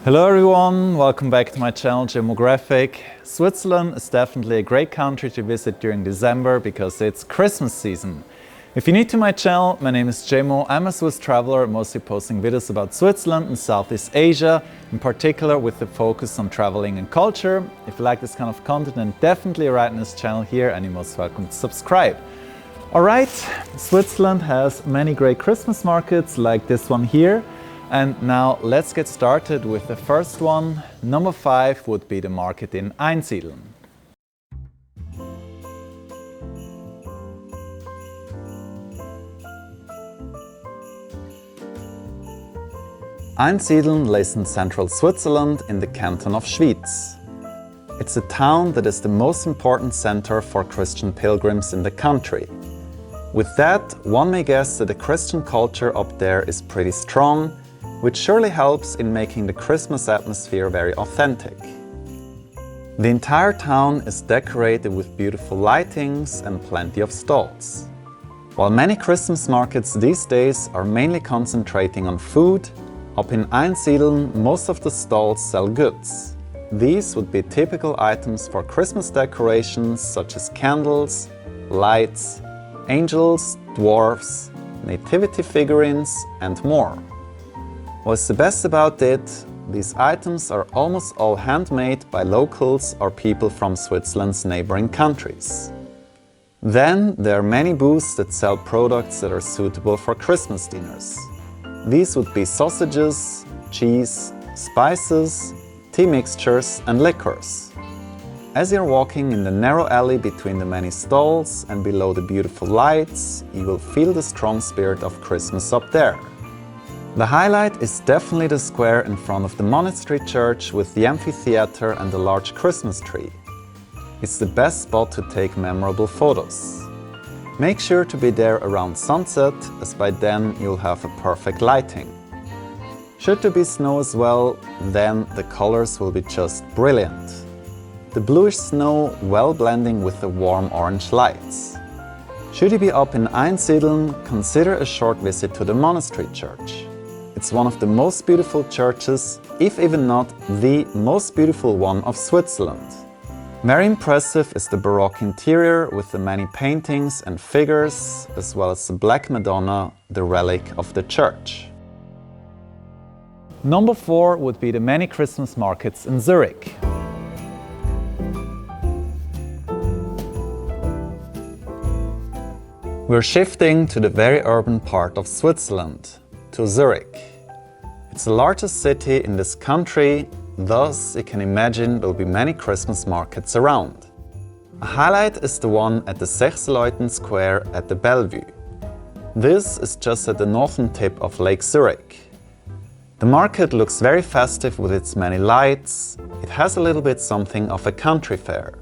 Hello everyone, welcome back to my channel Gemographic. Switzerland is definitely a great country to visit during December because it's Christmas season. If you're new to my channel, my name is Gemo. I'm a Swiss traveler, mostly posting videos about Switzerland and Southeast Asia, in particular with the focus on traveling and culture. If you like this kind of content, then definitely right in this channel here and you're most welcome to subscribe. Alright, Switzerland has many great Christmas markets like this one here. And now let's get started with the first one. Number 5 would be the market in Einsiedeln. Einsiedeln lays in central Switzerland in the canton of Schwyz. It's a town that is the most important center for Christian pilgrims in the country. With that, one may guess that the Christian culture up there is pretty strong, which surely helps in making the Christmas atmosphere very authentic. The entire town is decorated with beautiful lightings and plenty of stalls. While many Christmas markets these days are mainly concentrating on food, up in Einsiedeln most of the stalls sell goods. These would be typical items for Christmas decorations such as candles, lights, angels, dwarfs, nativity figurines and more. What's the best about it? These items are almost all handmade by locals or people from Switzerland's neighboring countries. Then there are many booths that sell products that are suitable for Christmas dinners. These would be sausages, cheese, spices, tea mixtures and liquors. As you're walking in the narrow alley between the many stalls and below the beautiful lights, you will feel the strong spirit of Christmas up there. The highlight is definitely the square in front of the monastery church with the amphitheater and the large Christmas tree. It's the best spot to take memorable photos. Make sure to be there around sunset, as by then you'll have a perfect lighting. Should there be snow as well, then the colors will be just brilliant. The bluish snow well blending with the warm orange lights. Should you be up in Einsiedeln, consider a short visit to the monastery church. It's one of the most beautiful churches, if even not the most beautiful one of Switzerland. Very impressive is the Baroque interior with the many paintings and figures, as well as the Black Madonna, the relic of the church. Number 4 would be the many Christmas markets in Zürich. We're shifting to the very urban part of Switzerland, to Zürich. It's the largest city in this country, thus you can imagine there will be many Christmas markets around. A highlight is the one at the Sechsleuten Square at the Bellevue. This is just at the northern tip of Lake Zürich. The market looks very festive with its many lights. It has a little bit something of a country fair.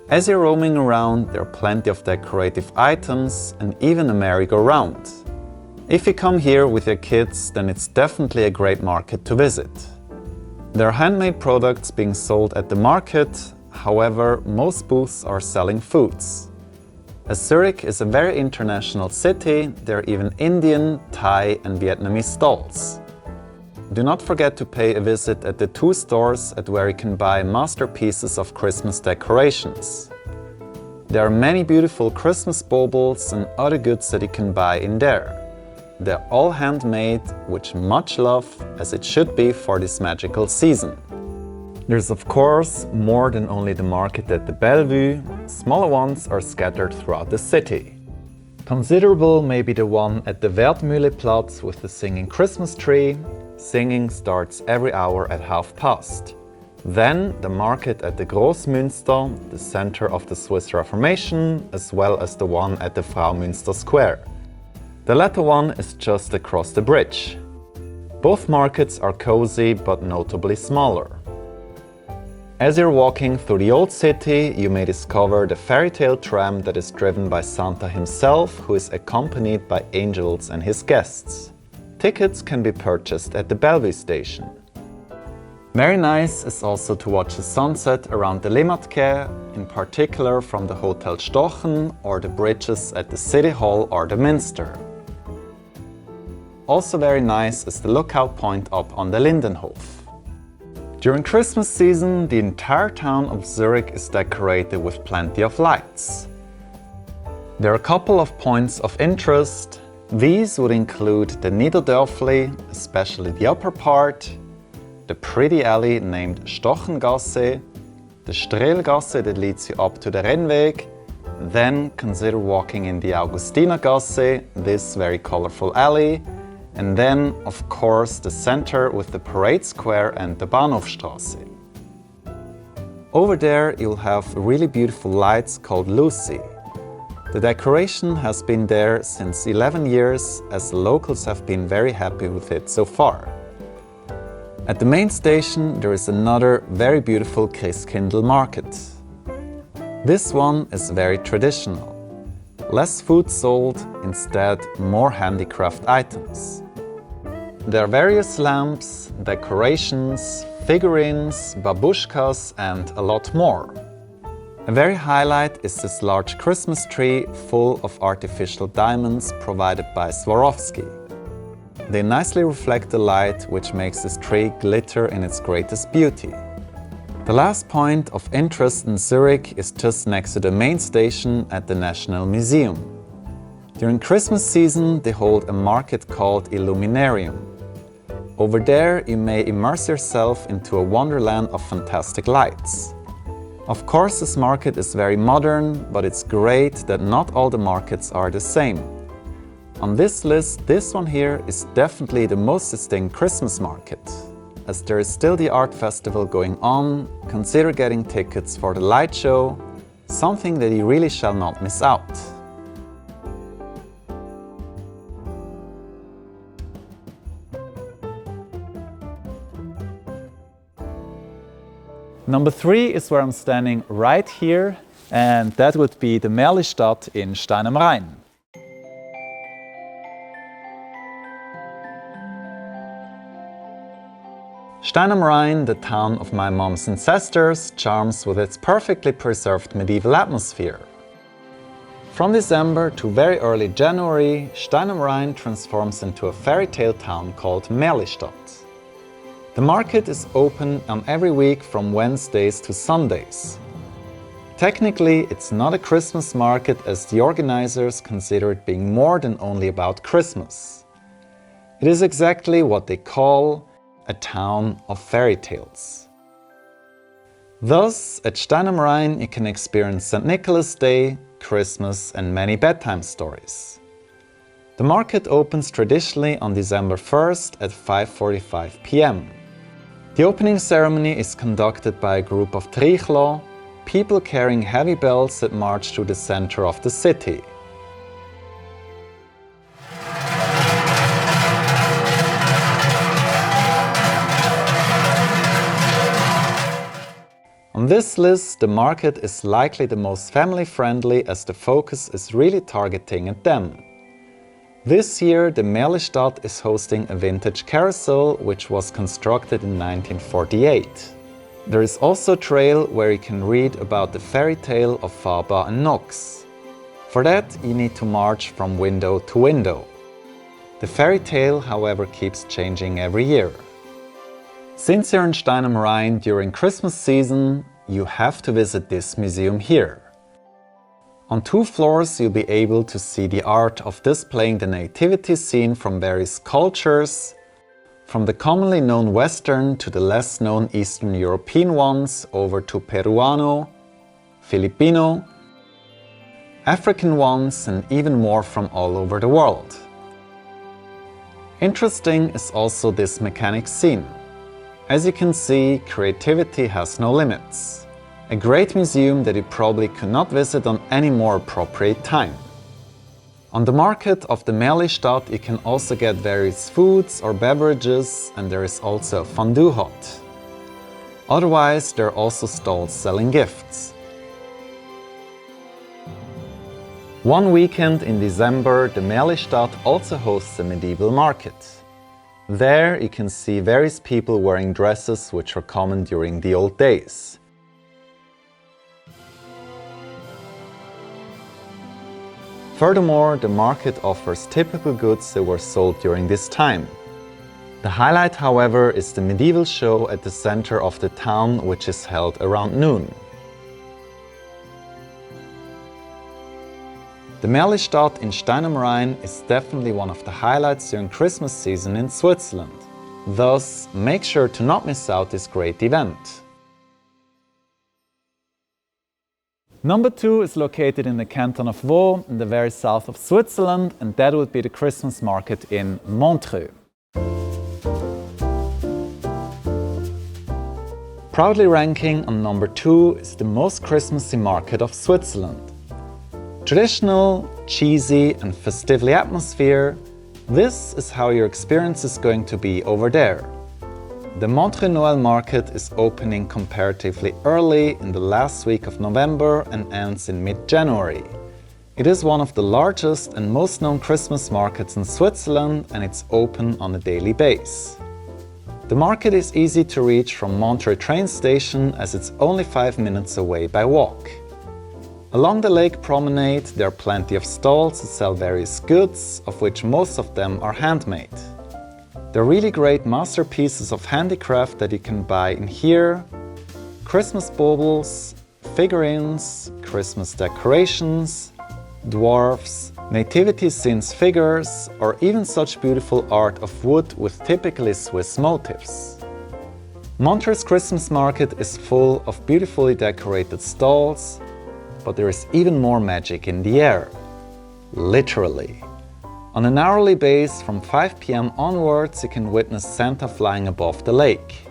As you're roaming around, there are plenty of decorative items and even a merry-go-round. If you come here with your kids, then it's definitely a great market to visit. There are handmade products being sold at the market, however, most booths are selling foods. As Zurich is a very international city, there are even Indian, Thai and Vietnamese stalls. Do not forget to pay a visit at the 2 stores at where you can buy masterpieces of Christmas decorations. There are many beautiful Christmas baubles and other goods that you can buy in there. They're all handmade, with much love, as it should be for this magical season. There's of course more than only the market at the Bellevue. Smaller ones are scattered throughout the city. Considerable may be the one at the Wertmühleplatz with the singing Christmas tree. Singing starts every hour at 30:30. Then the market at the Grossmünster, the center of the Swiss Reformation, as well as the one at the Fraumünster Square. The latter one is just across the bridge. Both markets are cozy but notably smaller. As you're walking through the old city, you may discover the fairy tale tram that is driven by Santa himself, who is accompanied by angels and his guests. Tickets can be purchased at the Bellevue station. Very nice is also to watch the sunset around the Limmatquai, in particular from the Hotel Stochen or the bridges at the City Hall or the Minster. Also very nice is the lookout point up on the Lindenhof. During Christmas season, the entire town of Zurich is decorated with plenty of lights. There are a couple of points of interest. These would include the Niederdörfli, especially the upper part, the pretty alley named Stochengasse, the Strehlgasse that leads you up to the Rennweg. Then consider walking in the Augustinergasse, this very colorful alley. And then, of course, the center with the Parade Square and the Bahnhofstrasse. Over there you'll have really beautiful lights called Lucy. The decoration has been there since 11 years, as the locals have been very happy with it so far. At the main station there is another very beautiful Christkindl market. This one is very traditional. Less food sold, instead more handicraft items. There are various lamps, decorations, figurines, babushkas and a lot more. A very highlight is this large Christmas tree full of artificial diamonds provided by Swarovski. They nicely reflect the light, which makes this tree glitter in its greatest beauty. The last point of interest in Zurich is just next to the main station at the National Museum. During Christmas season they hold a market called Illuminarium. Over there you may immerse yourself into a wonderland of fantastic lights. Of course this market is very modern, but it's great that not all the markets are the same. On this list, this one here is definitely the most distinct Christmas market. As there is still the art festival going on, consider getting tickets for the light show, something that you really shall not miss out. Number 3 is where I'm standing right here, and that would be the Märlistadt in Stein am Rhein. Stein am Rhein, the town of my mom's ancestors, charms with its perfectly preserved medieval atmosphere. From December to very early January, Stein am Rhein transforms into a fairy tale town called Märlistadt. The market is open on every week from Wednesdays to Sundays. Technically, it's not a Christmas market, as the organizers consider it being more than only about Christmas. It is exactly what they call a town of fairy tales. Thus, at Stein am Rhein you can experience St. Nicholas Day, Christmas and many bedtime stories. The market opens traditionally on December 1st at 5:45 p.m. The opening ceremony is conducted by a group of Trichlo, people carrying heavy bells that march through the center of the city. On this list, the market is likely the most family-friendly, as the focus is really targeting at them. This year, the Märlistadt is hosting a vintage carousel, which was constructed in 1948. There is also a trail where you can read about the fairy tale of Faba and Nox. For that, you need to march from window to window. The fairy tale, however, keeps changing every year. Since you're in Stein am Rhein during Christmas season, you have to visit this museum here. On 2 floors you'll be able to see the art of displaying the nativity scene from various cultures, from the commonly known Western to the less known Eastern European ones, over to Peruano, Filipino, African ones and even more from all over the world. Interesting is also this mechanic scene. As you can see, creativity has no limits. A great museum that you probably could not visit on any more appropriate time. On the market of the Märlistadt you can also get various foods or beverages, and there is also a fondue hut. Otherwise, there are also stalls selling gifts. One weekend in December, the Märlistadt also hosts a medieval market. There you can see various people wearing dresses which were common during the old days. Furthermore, the market offers typical goods that were sold during this time. The highlight, however, is the medieval show at the center of the town, which is held around noon. The Märlistadt in Stein am Rhein is definitely one of the highlights during Christmas season in Switzerland. Thus, make sure to not miss out this great event. Number 2 is located in the canton of Vaud, in the very south of Switzerland, and that would be the Christmas market in Montreux. Proudly ranking on number 2 is the most Christmassy market of Switzerland. Traditional, cheesy and festively atmosphere, this is how your experience is going to be over there. The Montreux Noel market is opening comparatively early in the last week of November and ends in mid-January. It is one of the largest and most known Christmas markets in Switzerland, and it's open on a daily basis. The market is easy to reach from Montreux train station, as it's only 5 minutes away by walk. Along the lake promenade there are plenty of stalls that sell various goods, of which most of them are handmade. They're really great masterpieces of handicraft that you can buy in here. Christmas baubles, figurines, Christmas decorations, dwarfs, nativity scenes figures, or even such beautiful art of wood with typically Swiss motifs. Montreux's Christmas market is full of beautifully decorated stalls, but there is even more magic in the air. Literally. On an hourly basis from 5 p.m. onwards, you can witness Santa flying above the lake.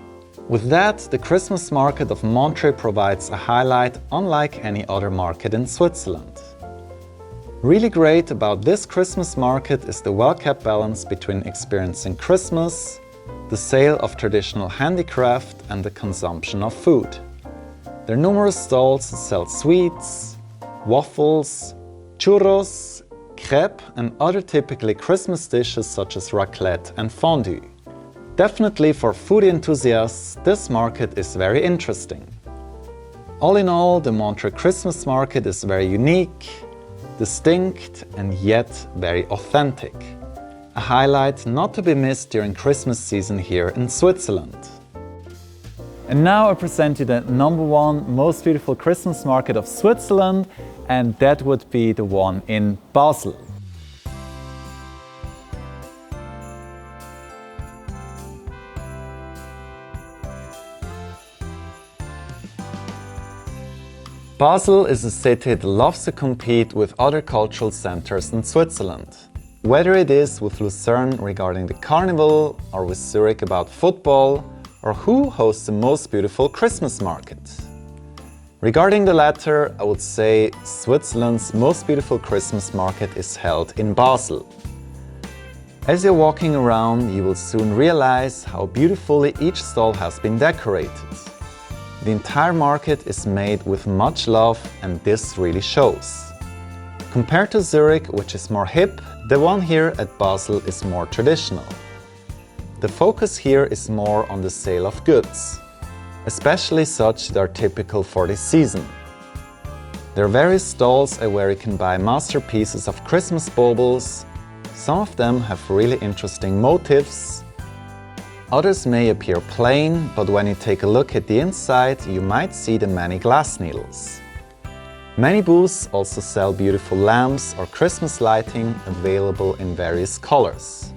With that, the Christmas market of Montreux provides a highlight unlike any other market in Switzerland. Really great about this Christmas market is the well-kept balance between experiencing Christmas, the sale of traditional handicraft and the consumption of food. There are numerous stalls that sell sweets, waffles, churros, crêpes and other typically Christmas dishes such as raclette and fondue. Definitely for foodie enthusiasts, this market is very interesting. All in all, the Montreux Christmas market is very unique, distinct and yet very authentic. A highlight not to be missed during Christmas season here in Switzerland. And now I present you the number 1 most beautiful Christmas market of Switzerland, and that would be the one in Basel. Basel is a city that loves to compete with other cultural centers in Switzerland. Whether it is with Lucerne regarding the carnival, or with Zürich about football, or who hosts the most beautiful Christmas market. Regarding the latter, I would say Switzerland's most beautiful Christmas market is held in Basel. As you're walking around, you will soon realize how beautifully each stall has been decorated. The entire market is made with much love, and this really shows. Compared to Zurich, which is more hip, the one here at Basel is more traditional. The focus here is more on the sale of goods, especially such that are typical for this season. There are various stalls where you can buy masterpieces of Christmas baubles. Some of them have really interesting motifs. Others may appear plain, but when you take a look at the inside, you might see the many glass needles. Many booths also sell beautiful lamps or Christmas lighting available in various colors.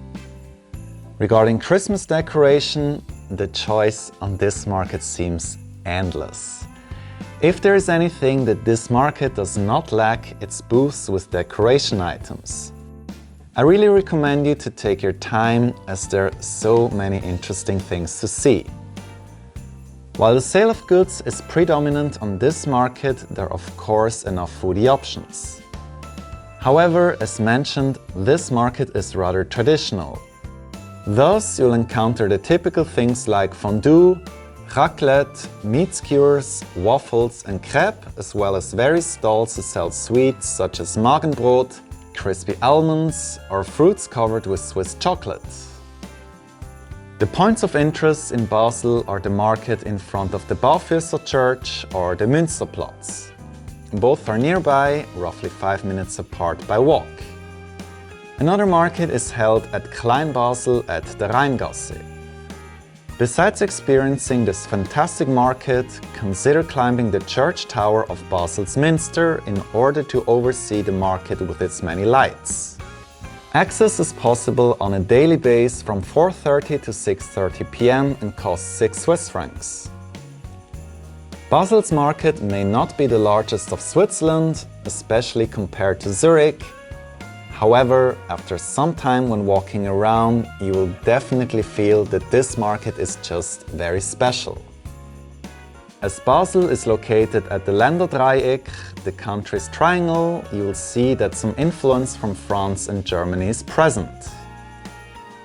Regarding Christmas decoration, the choice on this market seems endless. If there is anything that this market does not lack, it's booths with decoration items. I really recommend you to take your time, as there are so many interesting things to see. While the sale of goods is predominant on this market, there are of course enough foodie options. However, as mentioned, this market is rather traditional. Thus, you'll encounter the typical things like fondue, raclette, meat skewers, waffles and crêpes, as well as various stalls that sell sweets such as Magenbrot, crispy almonds or fruits covered with Swiss chocolate. The points of interest in Basel are the market in front of the Baufürster Church or the Münsterplatz. Both are nearby, roughly 5 minutes apart by walk. Another market is held at Klein Basel at the Rheingasse. Besides experiencing this fantastic market, consider climbing the church tower of Basel's Minster in order to oversee the market with its many lights. Access is possible on a daily basis from 4:30 to 6:30 p.m. and costs 6 Swiss francs. Basel's market may not be the largest of Switzerland, especially compared to Zürich. However, after some time when walking around, you will definitely feel that this market is just very special. As Basel is located at the Länderdreieck, the country's triangle, you will see that some influence from France and Germany is present.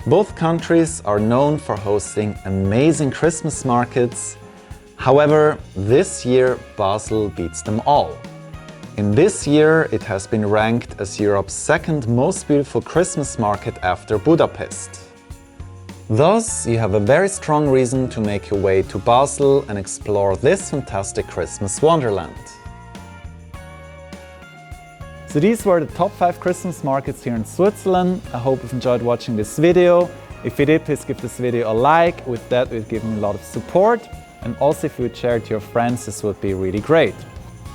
Both countries are known for hosting amazing Christmas markets. However, this year Basel beats them all. In this year, it has been ranked as Europe's second most beautiful Christmas market after Budapest. Thus, you have a very strong reason to make your way to Basel and explore this fantastic Christmas wonderland. So these were the top 5 Christmas markets here in Switzerland. I hope you've enjoyed watching this video. If you did, please give this video a like. With that, it would give me a lot of support. And also, if you would share it to your friends, this would be really great.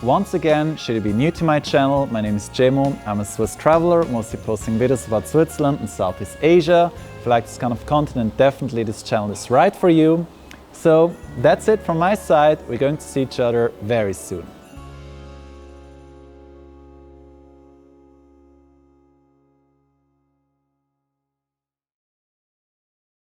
Once again, should you be new to my channel, my name is Jemo. I'm a Swiss traveler, mostly posting videos about Switzerland and Southeast Asia. If you like this kind of content, definitely this channel is right for you. So that's it from my side. We're going to see each other very soon.